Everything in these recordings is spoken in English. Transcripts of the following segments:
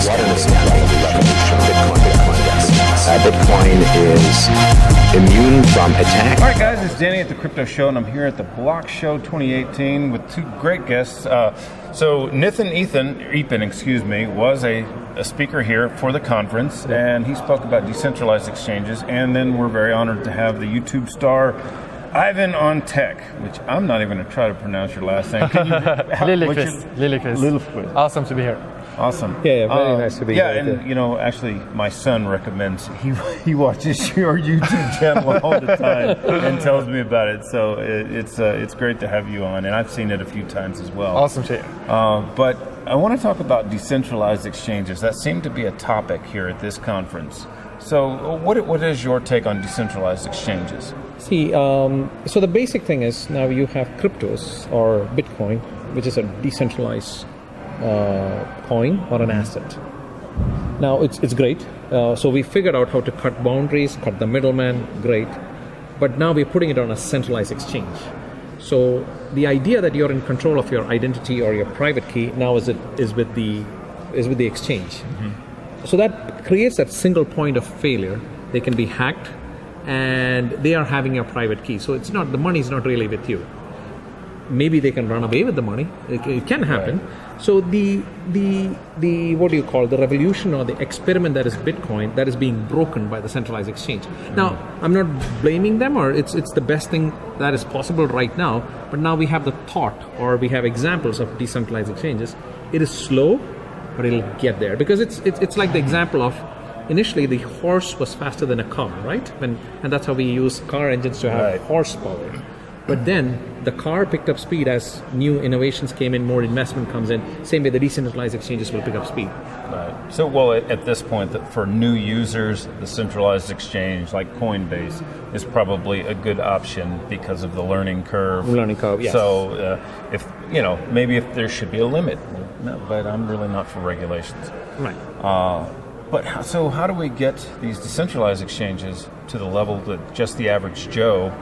What an astounding revolution. Bitcoin is immune from attack. All right, guys, it's Danny at the Crypto Show, and I'm here at the Block Show 2018 with two great guests. So Nithin Eapen, was a speaker here for the conference, and he spoke about decentralized exchanges. And then we're very honored to have the YouTube star Ivan on Tech, which I'm not even going to try to pronounce your last name. Lilliquist. Awesome to be here. Awesome. Yeah, very nice to be here. Yeah, and you know, actually, my son recommends, he watches your YouTube channel all the time and tells me about it. So it's great to have you on, and I've seen it a few times as well. Awesome to hear. But I want to talk about decentralized exchanges. That seemed to be a topic here at this conference. So what is your take on decentralized exchanges? See, so the basic thing is now you have cryptos or Bitcoin, which is a decentralized coin or an asset. Now it's great. So we figured out how to cut boundaries, cut the middleman, great. But now we're putting it on a centralized exchange. So the idea that you're in control of your identity or your private key now is with the exchange. Mm-hmm. So that creates that single point of failure. They can be hacked, and they are having your private key. So it's not, the money is not really with you. Maybe they can run away with the money. It can happen. Right. So the what do you call the revolution or the experiment that is Bitcoin, that is being broken by the centralized exchange. Mm-hmm. Now, I'm not blaming them, or it's the best thing that is possible right now. But now we have the thought, or we have examples of decentralized exchanges. It is slow, but it'll get there, because it's like the example of initially the horse was faster than a car, right? And that's how we use car engines to have horsepower. But then the car picked up speed as new innovations came in, more investment comes in. Same way the decentralized exchanges will pick up speed. Right. So, well, at this point, for new users, the centralized exchange like Coinbase is probably a good option because of the learning curve. Yes. So, maybe if there should be a limit, but I'm really not for regulations. Right. So how do we get these decentralized exchanges to the level that just the average Joe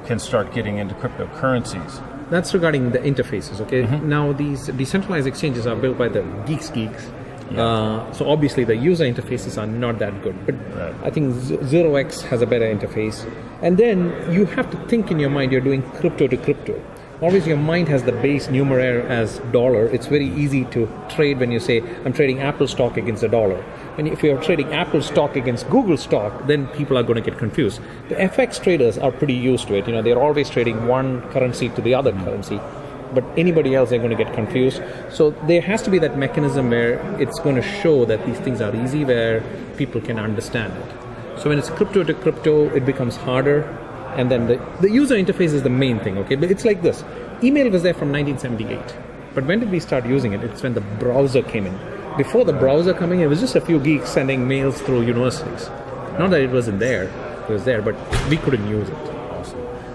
can start getting into cryptocurrencies? That's regarding the interfaces, okay? Mm-hmm. Now, these decentralized exchanges are built by the geeks. So obviously the user interfaces are not that good, but right. I think 0x has a better interface. And then you have to think in your mind, you're doing crypto to crypto. Always your mind has the base numeraire as dollar. It's very easy to trade when you say, I'm trading Apple stock against a dollar. And if you're trading Apple stock against Google stock, then people are going to get confused. The FX traders are pretty used to it. You know, they're always trading one currency to the other currency. But anybody else, they're going to get confused. So there has to be that mechanism where it's going to show that these things are easy, where people can understand it. So when it's crypto to crypto, it becomes harder. And then the user interface is the main thing, okay? But it's like this. Email was there from 1978. But when did we start using it? It's when the browser came in. Before the browser coming in, it was just a few geeks sending mails through universities. Not that it wasn't there. It was there, but we couldn't use it.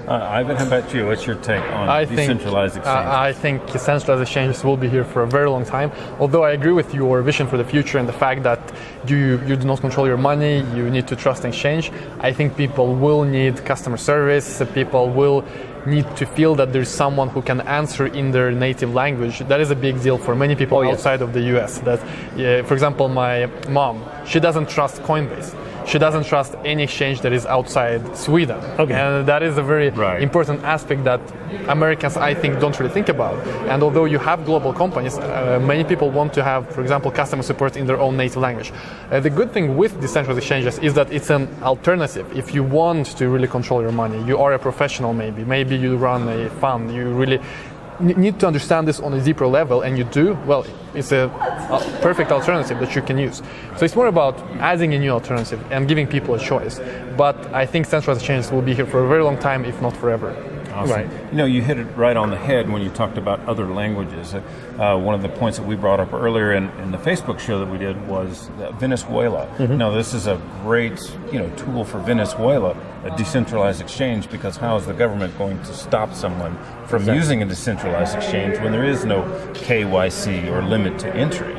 Ivan, how about you? What's your take on decentralized exchanges? I think decentralized exchanges will be here for a very long time. Although I agree with your vision for the future and the fact that you do not control your money, you need to trust exchange. I think people will need customer service. People will need to feel that there's someone who can answer in their native language. That is a big deal for many people outside of the US. That, for example, my mom, she doesn't trust Coinbase. She doesn't trust any exchange that is outside Sweden. Okay. And that is a very important aspect that Americans, I think, don't really think about. And although you have global companies, many people want to have, for example, customer support in their own native language. The good thing with decentralized exchanges is that it's an alternative. If you want to really control your money, you are a professional maybe you run a fund, you really need to understand this on a deeper level, and you do, well, it's a perfect alternative that you can use. So it's more about adding a new alternative and giving people a choice. But I think centralized exchanges will be here for a very long time, if not forever. Awesome. Right. You know, you hit it right on the head when you talked about other languages. One of the points that we brought up earlier in the Facebook show that we did was Venezuela. Mm-hmm. Now, this is a great tool for Venezuela, a decentralized exchange, because how is the government going to stop someone from using a decentralized exchange when there is no KYC or limit to entry?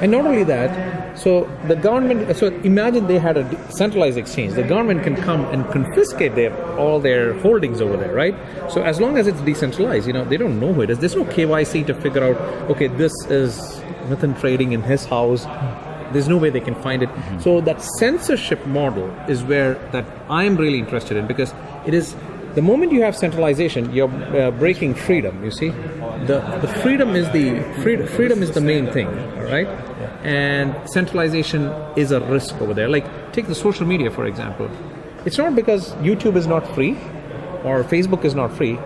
And not only that, so the government, so imagine they had a centralized exchange. The government can come and confiscate all their holdings over there, right? So as long as it's decentralized, they don't know who it is. There's no KYC to figure out, okay, this is Nithin trading in his house. There's no way they can find it. So that censorship model is where that I'm really interested in, because it is the moment you have centralization, you're breaking freedom. You see, the freedom is freedom is the main thing, all right? And centralization is a risk over there. Like take the social media for example. It's not because YouTube is not free or Facebook is not free,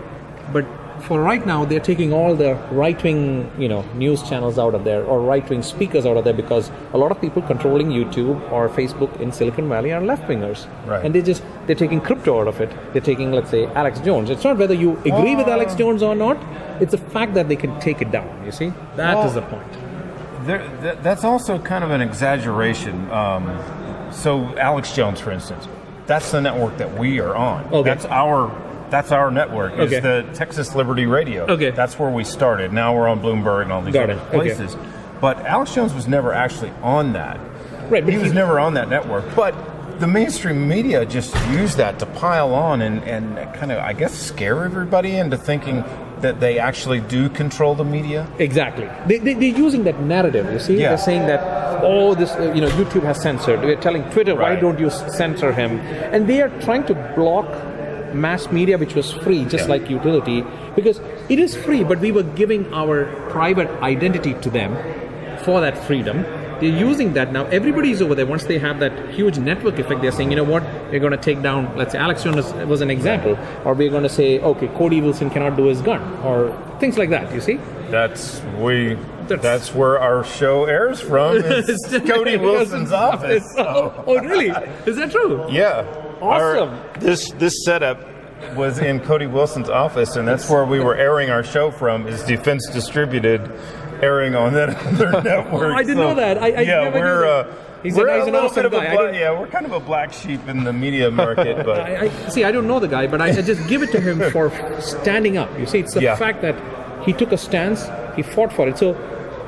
but for right now, they're taking all the right-wing, news channels out of there, or right-wing speakers out of there, because a lot of people controlling YouTube or Facebook in Silicon Valley are left-wingers, right. And they're taking crypto out of it. They're taking, let's say, Alex Jones. It's not whether you agree with Alex Jones or not. It's the fact that they can take it down. You see, that is the point. That's also kind of an exaggeration. So Alex Jones, for instance, that's the network that we are on. Okay. That's our network. Is the Texas Liberty Radio. Okay. That's where we started. Now we're on Bloomberg and all these other places. Okay. But Alex Jones was never actually on that. Right. But he was never on that network. But the mainstream media just used that to pile on and kind of, I guess, scare everybody into thinking that they actually do control the media. Exactly. They're using that narrative, you see? Yeah. They're saying that, YouTube has censored. They're telling Twitter, why don't you censor him? And they are trying to block mass media, which was free, just like utility, because it is free, but we were giving our private identity to them for that freedom. They're using that now. Everybody's over there. Once they have that huge network effect, they're saying, you know what, we're going to take down, let's say Alex Jones was an example, or we're going to say, okay, Cody Wilson cannot do his gun, or things like that, you see? That's where our show airs from. It's Cody Wilson's office. Oh, really? Is that true? Yeah. Awesome. This setup was in Cody Wilson's office, and that's where we were airing our show from. Is Defense Distributed, airing on that other network. I didn't know that. He's an awesome guy. We're kind of a black sheep in the media market. But I don't know the guy, but I just give it to him for standing up. You see, it's the fact that he took a stance, he fought for it. So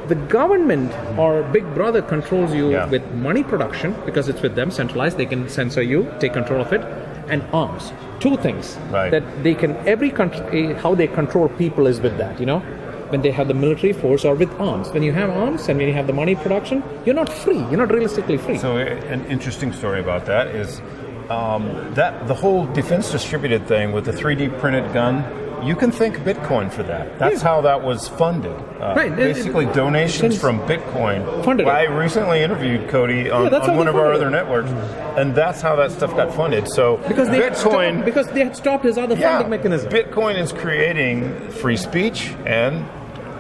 the government or Big Brother controls you with money production, because it's with them, centralized. They can censor you, take control of it, and arms. Two things that they can. Every country, how they control people is with that. When they have the military force or with arms. When you have arms and when you have the money production, you're not free. You're not realistically free. So an interesting story about that is that the whole defense distributed thing with the 3D printed gun. You can thank Bitcoin for that. That's how that was funded. Basically, donations from Bitcoin. Funded. I recently interviewed Cody on one of our other networks, and that's how that stuff got funded. So because they had stopped his other funding mechanism. Bitcoin is creating free speech and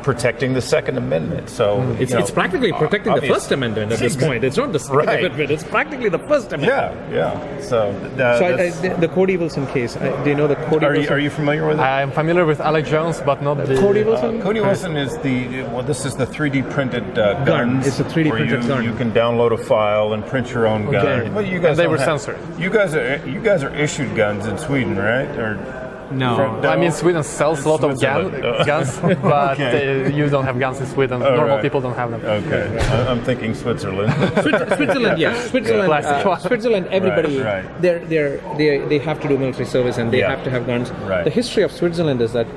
protecting the Second Amendment. So it's practically protecting the First Amendment at this point. It's not the Second Amendment. It's practically the First Amendment. Yeah. So the Cody Wilson case. Do you know the Cody Wilson? Are you familiar with it? I'm familiar with Alex Jones, but not the Cody Wilson. Cody Wilson is this is the 3D printed guns. It's a 3D printed gun. You can download a file and print your own gun. Well, you guys they were censored. You guys are issued guns in Sweden, right? Or no. I mean, Sweden sells a lot of guns, but you don't have guns in Sweden. Normal people don't have them. Okay. I'm thinking Switzerland. Switzerland, yes. Switzerland, everybody, they have to do military service and they have to have guns. Right. The history of Switzerland is that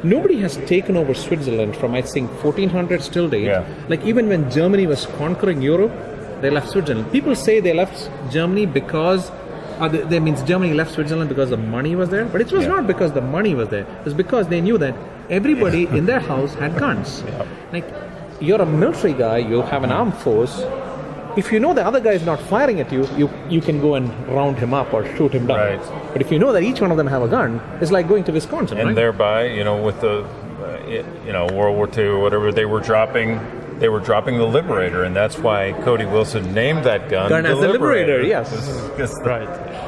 nobody has taken over Switzerland from, I think, 1400 till date. Yeah. Like even when Germany was conquering Europe, they left Switzerland. People say they left Germany because that means Germany left Switzerland because the money was there, but it was not because the money was there. It was because they knew that everybody in their house had guns. Yeah. Like, you're a military guy, you have an armed force. If you know the other guy is not firing at you, you can go and round him up or shoot him down. Right. But if you know that each one of them have a gun, it's like going to Wisconsin, and thereby, with the World War II or whatever, they were dropping the Liberator, and that's why Cody Wilson named that gun as the Liberator. Yes,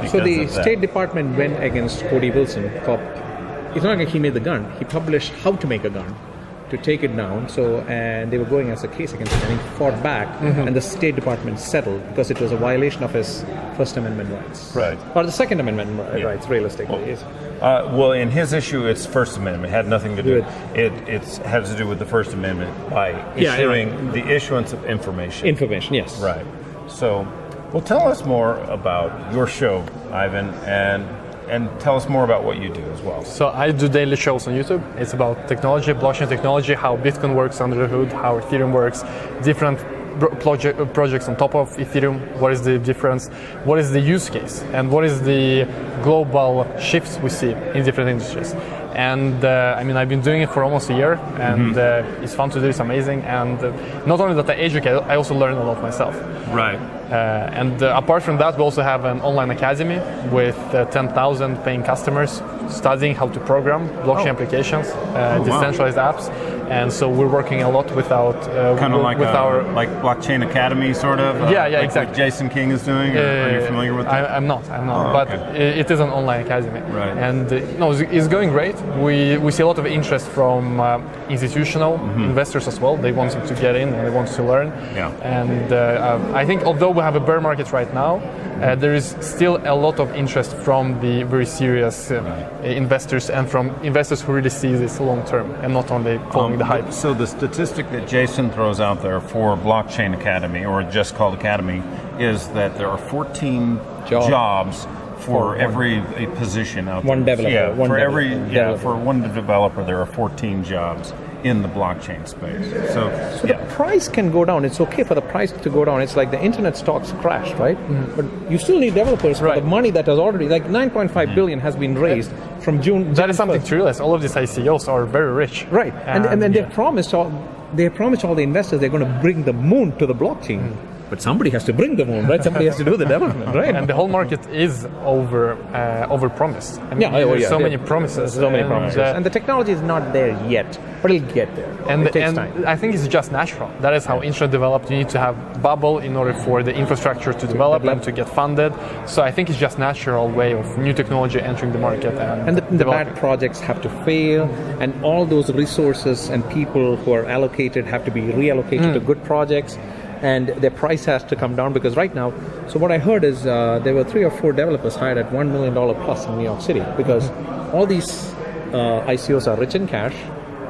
So the State Department went against Cody Wilson. It's not like he made the gun. He published how to make a gun to take it down. And they were going as a case against him, and he fought back. And the State Department settled because it was a violation of his First Amendment rights, or the Second Amendment rights, realistically. Well, in his issue, it's First Amendment. It had nothing to do with it. It has to do with the First Amendment by issuing the issuance of information. Information, yes. Right. So, well, tell us more about your show, Ivan, and And tell us more about what you do as well. So I do daily shows on YouTube. It's about technology, blockchain technology, how Bitcoin works under the hood, how Ethereum works, different projects on top of Ethereum, what is the difference, what is the use case, and what is the global shifts we see in different industries. And I mean, I've been doing it for almost a year, and it's fun to do, it's amazing. And not only that I educate, I also learn a lot myself. Right. And apart from that, we also have an online academy with 10,000 paying customers studying how to program blockchain applications, decentralized apps. And so we're working a lot without kind of like our like blockchain academy sort of. Yeah, like exactly. What Jason King is doing. Are you familiar with that? I'm not. Oh, but okay. it is an online academy, Right. and it's going great. We see a lot of interest from institutional investors as well. They want to get in and they want to learn. Yeah. And I think although we have a bear market right now, there is still a lot of interest from the very serious investors and from investors who really see this long term and not only following the hype. So the statistic that Jason throws out there for Blockchain Academy, or just called Academy, is that there are 14 jobs for every position out there. One developer. Yeah, one for developer. every for one developer, there are 14 jobs in the blockchain space. So the price can go down. It's okay for the price to go down. It's like the internet stocks crashed, right? But you still need developers for the money that has already, like 9.5 billion has been raised from June. That is something to realize. All of these ICOs are very rich. Right. And then they promised all the investors they're going to bring the moon to the blockchain. But somebody has to bring the moon, right? Somebody has to do the development, right? And the whole market is over promised. I mean, there's so many promises. So many promises. And the technology is not there yet, but it'll get there. And it takes time. I think it's just natural. That is how internet developed. You need to have bubble in order for the infrastructure to develop and to get funded. So I think it's just natural way of new technology entering the market. And the bad projects have to fail, and all those resources and people who are allocated have to be reallocated to good projects. And their price has to come down, because right now, so what I heard is there were 3 or 4 developers hired at $1 million plus in New York City, because all these ICOs are rich in cash.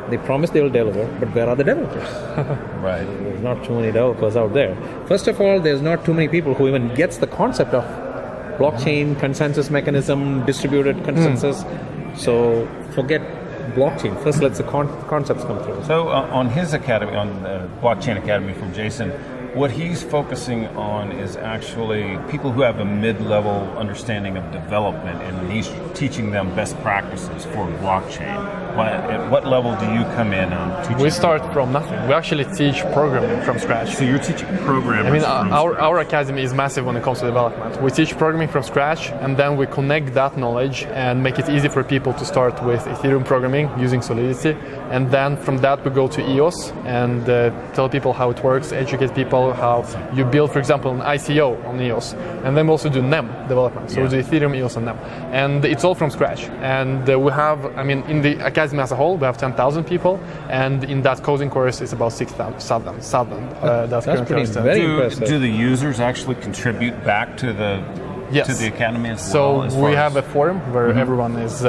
They promise they will deliver, but where are the developers? Right. There's not too many developers out there. First of all, there's not too many people who even gets the concept of blockchain, consensus mechanism, distributed consensus. So forget blockchain. First, let the concepts come through. So on his academy, on the Blockchain Academy from Jason, what he's focusing on is actually people who have a mid-level understanding of development, and he's teaching them best practices for blockchain. At what level do you come in on teaching? We start from nothing. We actually teach programming from scratch. So you're teaching programmers. I mean, our academy is massive when it comes to development. We teach programming from scratch, and then we connect that knowledge and make it easy for people to start with Ethereum programming using Solidity. And then from that we go to EOS and tell people how it works, educate people how you build, for example, an ICO on EOS. And then we also do NEM development. So we do Ethereum, EOS, and NEM. And it's all from scratch. And we have, I mean, in the academy as a whole, we have 10,000 people. And in that coding course, it's about 6,000. That's pretty very impressive. Do the users actually contribute back to the academy as well? So we have a forum where everyone is,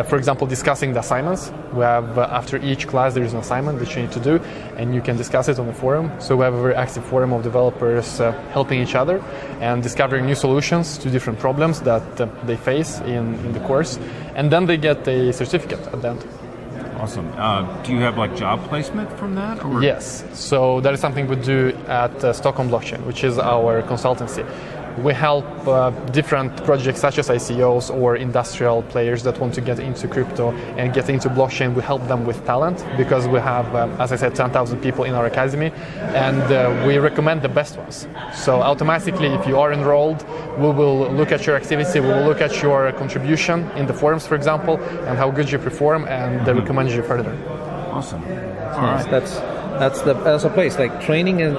for example, discussing the assignments. We have, after each class, there is an assignment that you need to do, and you can discuss it on the forum. So we have a very active forum of developers helping each other and discovering new solutions to different problems that they face in the course. And then they get a certificate at the end. Awesome. Do you have like job placement from that? Or? Yes. So that is something we do at Stockholm Blockchain, which is our consultancy. We help different projects such as ICOs or industrial players that want to get into crypto and get into blockchain. We help them with talent because we have, as I said, 10,000 people in our academy, and we recommend the best ones. So automatically, if you are enrolled, we will look at your activity, we will look at your contribution in the forums, for example, and how good you perform, and recommend you further. Awesome. All right. That's a place like training and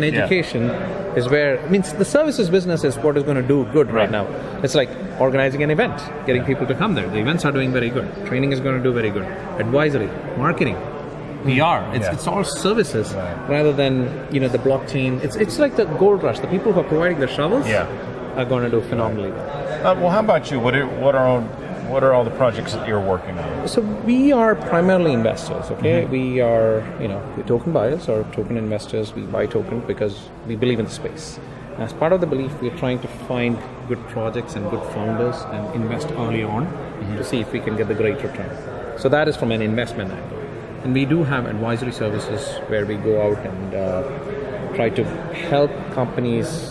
education is where, I mean, the services business is what is going to do good right now. It's like organizing an event, getting people to come there. The events are doing very good. Training is going to do very good. Advisory, marketing, PR. It's all services rather than the blockchain. It's like the gold rush. The people who are providing the shovels are going to do phenomenally well. Well, how about you? What are all the projects that you're working on? So we are primarily investors, okay? We are, we're token buyers or token investors. We buy tokens because we believe in the space. As part of the belief, we're trying to find good projects and good founders and invest early on to see if we can get the great return. So that is from an investment angle. And we do have advisory services where we go out and try to help companies,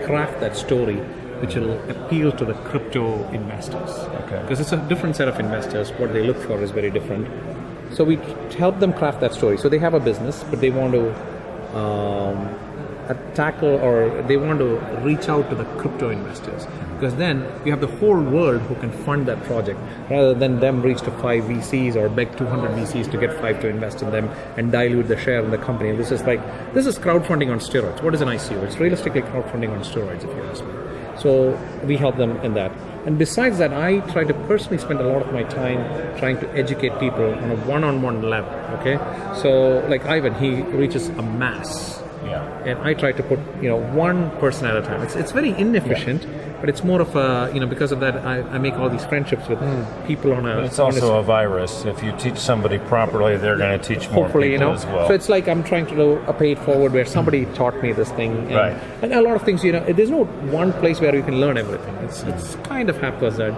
craft that story which will appeal to the crypto investors. Okay. Because it's a different set of investors. What they look for is very different. So we help them craft that story. So they have a business, but they want to tackle, or they want to reach out to the crypto investors, because then you have the whole world who can fund that project, rather than them reach to 5 VCs or beg 200 VCs to get 5 to invest in them and dilute the share in the company. This is crowdfunding on steroids. What is an ICO? It's realistically crowdfunding on steroids, if you ask me. So we help them in that. And besides that, I try to personally spend a lot of my time trying to educate people on a one-on-one level. Okay, so like Ivan, he reaches a mass. Yeah. And I try to put, one person at a time. It's very inefficient, but it's more of a, because of that, I make all these friendships with people on a... It's also a virus. If you teach somebody properly, they're going to teach more people as well. So it's like I'm trying to do a pay it forward where somebody taught me this thing. And, Right. And a lot of things, there's no one place where you can learn everything. It's kind of haphazard.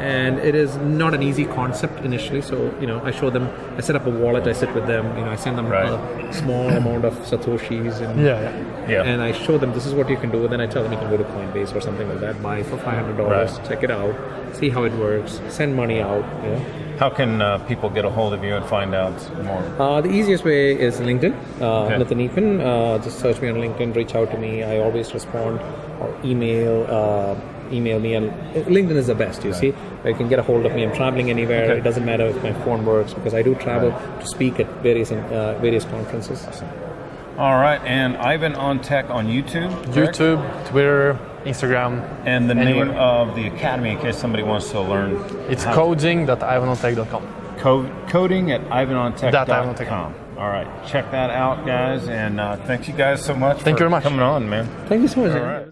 And it is not an easy concept initially. So, I show them, I set up a wallet, I sit with them, I send them a small amount of Satoshis. And, and I show them this is what you can do. And then I tell them you can go to Coinbase or something like that, buy for $500, check it out, see how it works, send money out. How can people get a hold of you and find out more? The easiest way is LinkedIn, Nithin Eapen. Just search me on LinkedIn, reach out to me. I always respond, or email me, and LinkedIn is the best, you see. You can get a hold of me. I'm traveling anywhere. Okay. It doesn't matter if my phone works, because I do travel to speak at various conferences. All right, and Ivan on Tech on YouTube? Correct? YouTube, Twitter, Instagram. And the anywhere. name of the academy, in case somebody wants to learn. It's coding.ivanontech.com. Coding at ivanontech.com. .ivanontech.com. All right, check that out, guys. And thank you guys so much Thank you very much coming on, man. Thank you so much. All right.